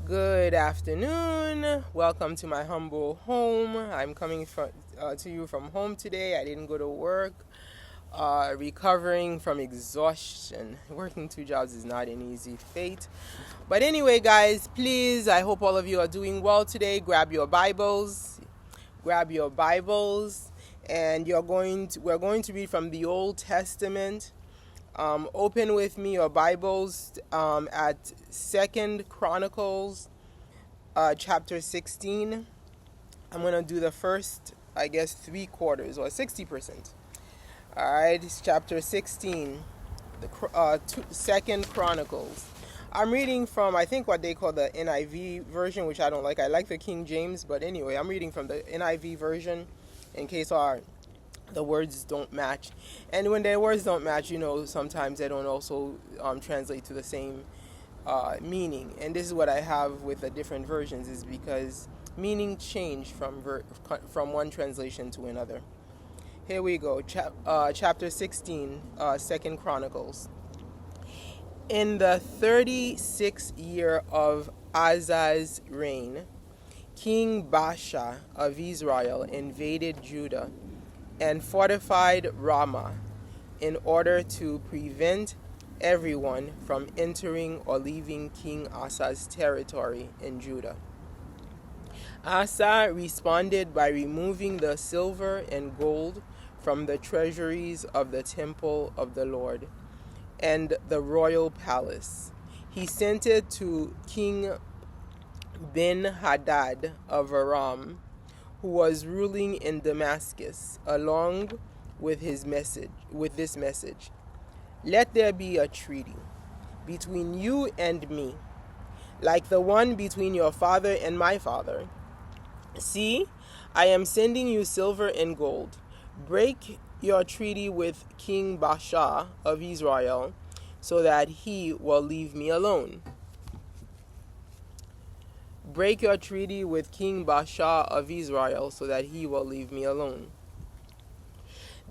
Good afternoon. Welcome to my humble home. I'm coming to you from home today. I didn't go to work. Recovering from exhaustion. Working two jobs is not an easy feat. But anyway, guys, please, I hope all of you are doing well today. Grab your Bibles. And we're going to read from the Old Testament. Open with me your Bibles at 2nd Chronicles chapter 16. I'm going to do the first, 3/4 or 60%. All right, it's chapter 16, the 2nd Chronicles. I'm reading from, I think, what they call the NIV version, which I don't like. I like the King James, but anyway, I'm reading from the NIV version in case the words don't match. And when the words don't match, sometimes they don't also translate to the same meaning. And this is what I have with the different versions, is because meaning change from one translation to another. Here we go. Chapter 16, 2nd Chronicles. In the 36th year of Asa's reign, King Baasha of Israel invaded Judah and fortified Ramah in order to prevent everyone from entering or leaving King Asa's territory in Judah. Asa responded by removing the silver and gold from the treasuries of the temple of the Lord and the royal palace. He sent it to King Ben-Hadad of Aram, who was ruling in Damascus, along with this message: "Let there be a treaty between you and me, like the one between your father and my father. See, I am sending you silver and gold. Break your treaty with King Baasha of Israel, so that he will leave me alone." Break your treaty with King Baasha of Israel, so that he will leave me alone.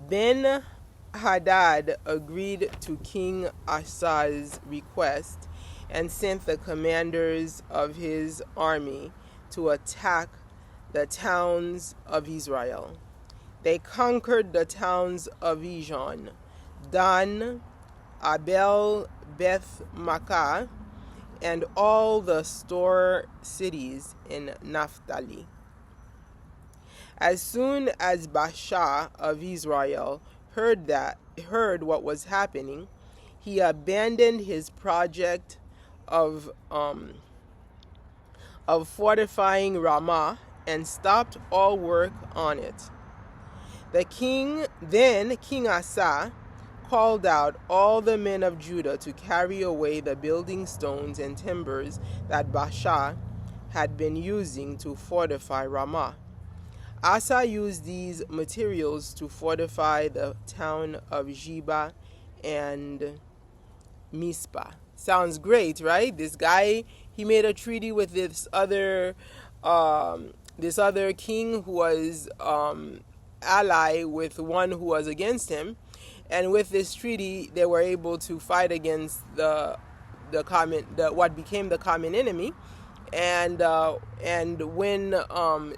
Ben-Hadad agreed to King Asa's request and sent the commanders of his army to attack the towns of Israel. They conquered the towns of Ijon, Dan, Abel Beth Makkah, and all the store cities in Naphtali. As soon as Baasha of Israel heard what was happening, he abandoned his project of fortifying Ramah and stopped all work on it. King Asa called out all the men of Judah to carry away the building stones and timbers that Baasha had been using to fortify Ramah. Asa used these materials to fortify the town of Geba and Mizpah. Sounds great, right? This guy, he made a treaty with this other king who was ally with one who was against him. And with this treaty, they were able to fight against what became the common enemy, and win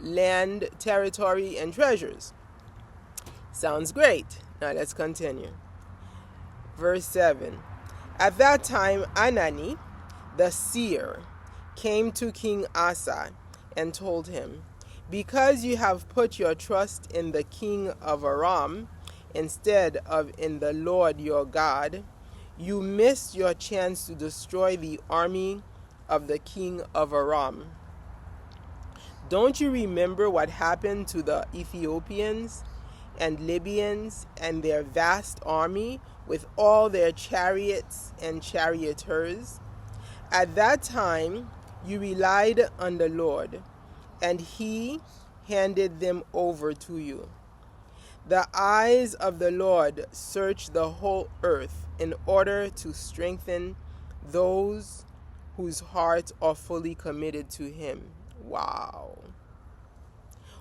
land, territory, and treasures. Sounds great. Now let's continue. Verse 7. At that time, Anani, the seer, came to King Asa and told him, "Because you have put your trust in the king of Aram instead of in the Lord your God, you missed your chance to destroy the army of the king of Aram. Don't you remember what happened to the Ethiopians and Libyans and their vast army with all their chariots and charioteers? At that time you relied on the Lord, and he handed them over to you. The eyes of the Lord search the whole earth in order to strengthen those whose hearts are fully committed to him." Wow.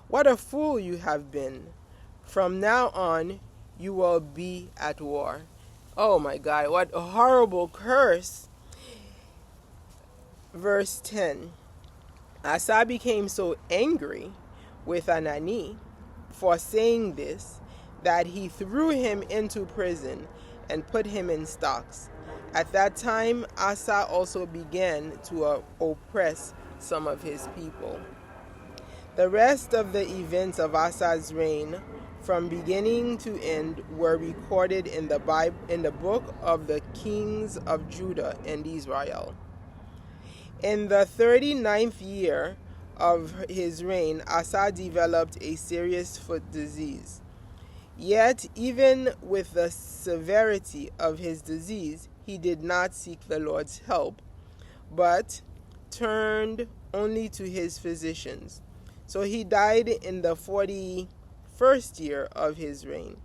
What a fool you have been. From now on, you will be at war. Oh my God, what a horrible curse. Verse 10. Asa became so angry with Anani for saying this that he threw him into prison and put him in stocks. At that time, Asa also began to oppress some of his people. The rest of the events of Asa's reign, from beginning to end, were recorded in the book of the kings of Judah and Israel. In the 39th year of his reign, Asa developed a serious foot disease. Yet, even with the severity of his disease, he did not seek the Lord's help, but turned only to his physicians. So he died in the 41st year of his reign.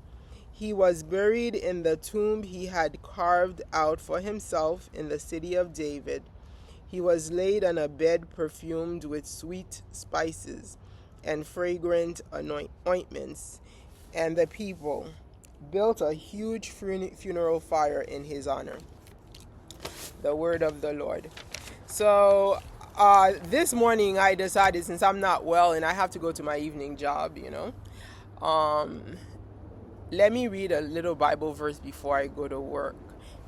He was buried in the tomb he had carved out for himself in the city of David. He was laid on a bed perfumed with sweet spices and fragrant ointments, and the people built a huge funeral fire in his honor. The word of the Lord. So this morning I decided, since I'm not well and I have to go to my evening job, let me read a little Bible verse before I go to work.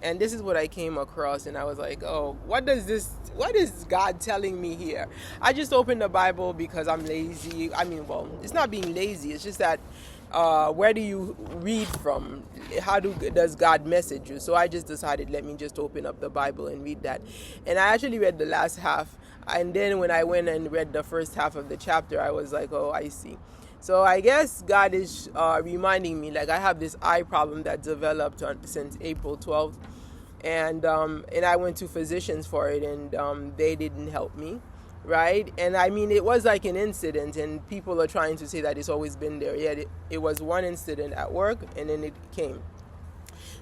And this is what I came across, and I was like, oh, what is God telling me here? I just opened the Bible because I'm lazy. It's not being lazy. It's just that where do you read from? How does God message you? So I just decided, let me just open up the Bible and read that. And I actually read the last half. And then when I went and read the first half of the chapter, I was like, oh, I see. So I guess God is reminding me, like, I have this eye problem that developed since April 12th. And I went to physicians for it, and they didn't help me, right? And it was like an incident, and people are trying to say that it's always been there. Yet it was one incident at work, and then it came.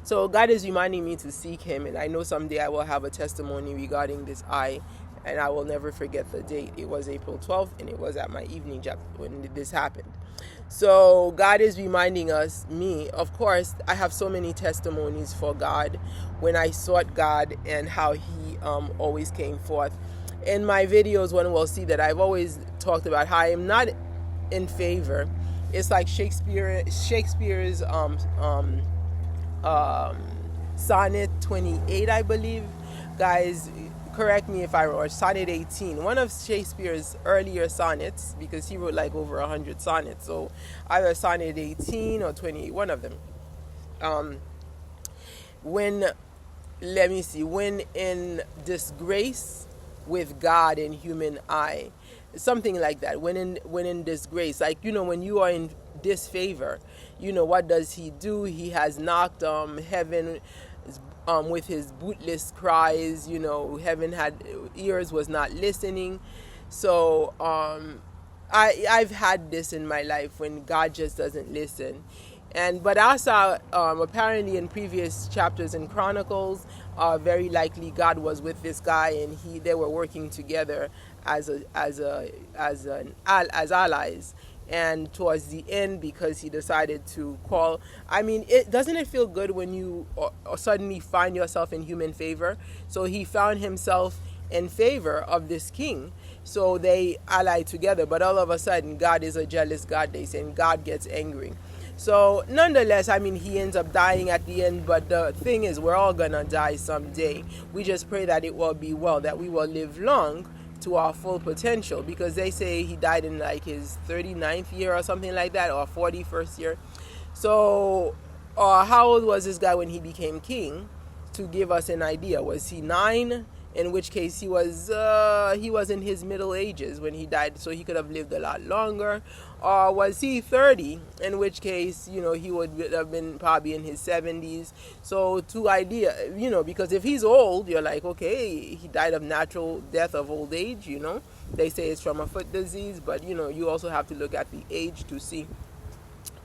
So God is reminding me to seek Him, and I know someday I will have a testimony regarding this eye, and I will never forget the date. It was April 12th, and it was at my evening job when this happened. So God is reminding me, of course, I have so many testimonies for God when I sought God and how He always came forth. In my videos, one will see that I've always talked about how I am not in favor. It's like Shakespeare's sonnet 28, I believe. Guys, correct me if I'm wrong, sonnet 18, one of Shakespeare's earlier sonnets, because he wrote like over 100 sonnets, so either sonnet 18 or 28, one of them. When in disgrace with God and human eye, something like that. When in disgrace, like, when you are in disfavor, what does He do? He has knocked heaven with His bootless cries. Heaven had ears, was not listening. So I've had this in my life when God just doesn't listen. But also apparently in previous chapters in Chronicles, very likely God was with this guy, and they were working together as allies. And towards the end, because he decided to call, doesn't it feel good when you suddenly find yourself in human favor? So he found himself in favor of this king, so they allied together. But all of a sudden, God is a jealous God, they say, and God gets angry. So nonetheless, he ends up dying at the end. But the thing is, we're all gonna die someday. We just pray that it will be well, that we will live long to our full potential, because they say he died in like his 39th year or something like that, or 41st year. So how old was this guy when he became king? To give us an idea, was he 9? In which case he was in his middle ages when he died, so he could have lived a lot longer. Or was he 30? In which case, he would have been probably in his 70s. So because if he's old, you're like, okay, he died of natural death of old age. They say it's from a foot disease, but you also have to look at the age to see.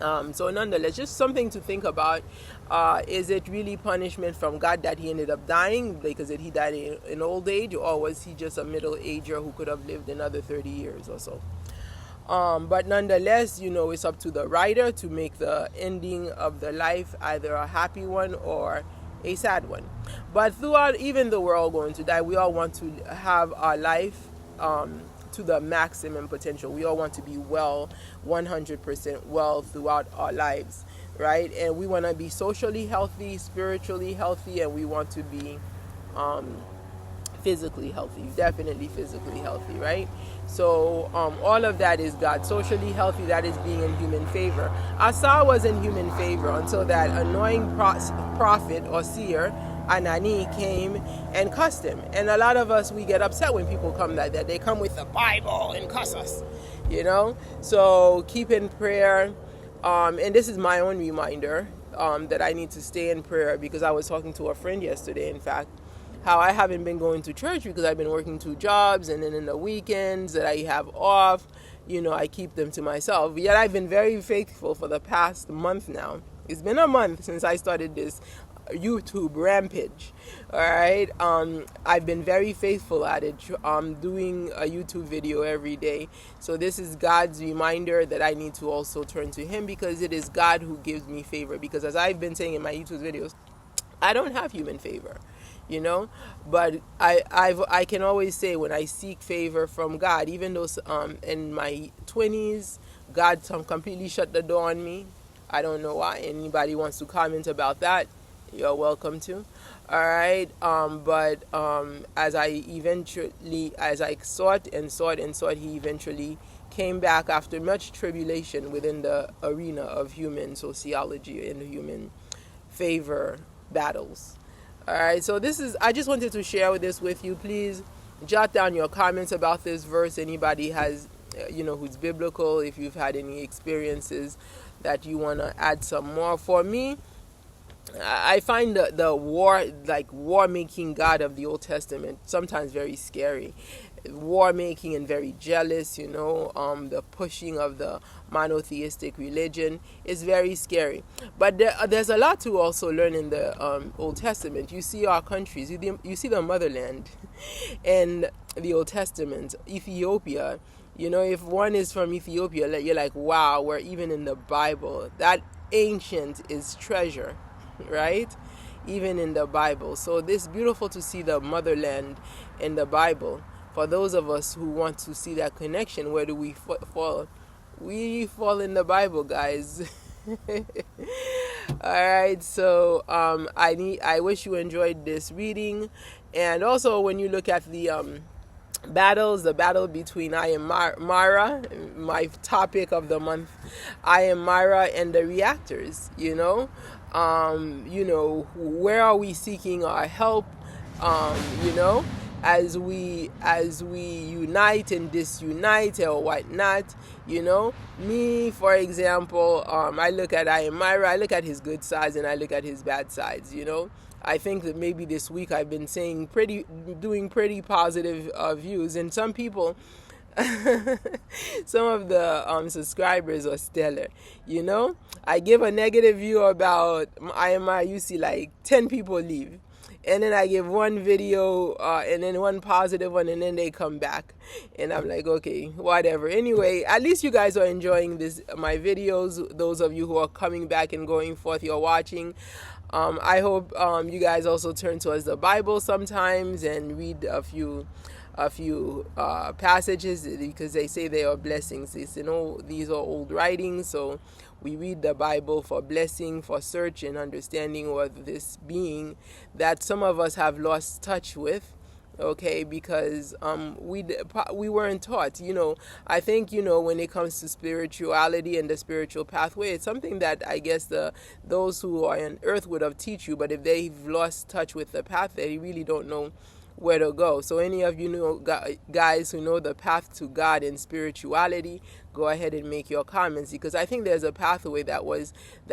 So nonetheless, just something to think about. Is it really punishment from God that he ended up dying because he died in old age, or was he just a middle ager who could have lived another 30 years or so? But nonetheless, it's up to the writer to make the ending of the life either a happy one or a sad one. But throughout, even though we're all going to die, we all want to have our life to the maximum potential. We all want to be well, 100% well throughout our lives, right? And we want to be socially healthy, spiritually healthy, and we want to be physically healthy, definitely physically healthy, right? So all of that is God. Socially healthy, that is being in human favor. Asa was in human favor until that annoying prophet or seer Anani came and cussed him. And a lot of us, we get upset when people come like that. They come with the Bible and cuss us, you know. So keep in prayer. And this is my own reminder that I need to stay in prayer, because I was talking to a friend yesterday, in fact, how I haven't been going to church because I've been working 2 jobs, and then in the weekends that I have off, you know, I keep them to myself. Yet I've been very faithful for the past month now. It's been a month since I started this YouTube rampage. All right. I've been very faithful at it, doing a YouTube video every day. So this is God's reminder that I need to also turn to Him, because it is God who gives me favor. Because as I've been saying in my YouTube videos, I don't have human favor, you know, but I can always say when I seek favor from God, even though in my 20s, God completely shut the door on me. I don't know why. Anybody wants to comment about that, you're welcome to. All right. But as I sought, He eventually came back after much tribulation within the arena of human sociology and human favor battles. All right, so I just wanted to share this with you. Please jot down your comments about this verse. Anybody has, who's biblical, if you've had any experiences that you want to add some more. For me, I find the war making God of the Old Testament sometimes very scary. War making and very jealous, the pushing of the monotheistic religion is very scary. But there's a lot to also learn in the Old Testament. You see our countries, you see the motherland in the Old Testament. Ethiopia, if one is from Ethiopia, you're like, wow, we're even in the Bible. That ancient is treasure, right? Even in the Bible. So this is beautiful to see the motherland in the Bible. For those of us who want to see that connection, where do we fall? We fall in the Bible, guys. All right, so I wish you enjoyed this reading. And also, when you look at the the battle between I am Mara, my topic of the month, I am Mara, and the reactors, where are we seeking our help, as we unite and disunite or whatnot, me, for example, I look at I am Myra, I look at his good sides and I look at his bad sides, I think that maybe this week I've been doing pretty positive views, and some people, some of the subscribers are stellar, I give a negative view about I am Myra, you see like 10 people leave. And then I give one video and then one positive one, and then they come back. And I'm like, okay, whatever. Anyway, at least you guys are enjoying my videos. Those of you who are coming back and going forth, you're watching. I hope you guys also turn towards the Bible sometimes and read a few passages, because they say they are blessings. These are old writings, so we read the Bible for blessing, for search and understanding of this being that some of us have lost touch with, okay, because we weren't taught. I think, when it comes to spirituality and the spiritual pathway, it's something that I guess those who are on earth would have teach you, but if they've lost touch with the path, they really don't know where to go. So any of you guys who know the path to God and spirituality, go ahead and make your comments, because I think there's a pathway that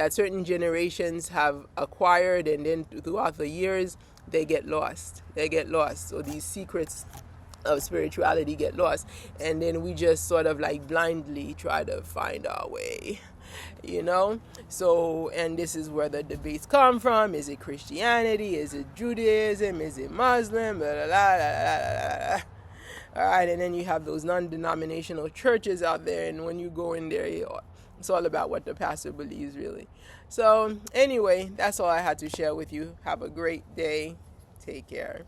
certain generations have acquired, and then throughout the years they get lost. So these secrets of spirituality get lost, and then we just sort of like blindly try to find our way. So, and this is where the debates come from. Is it Christianity? Is it Judaism? Is it Muslim? Blah, blah, blah, blah, blah. All right, and then you have those non-denominational churches out there, and when you go in there, it's all about what the pastor believes, really. So anyway, that's all I had to share with you. Have a great day. Take care.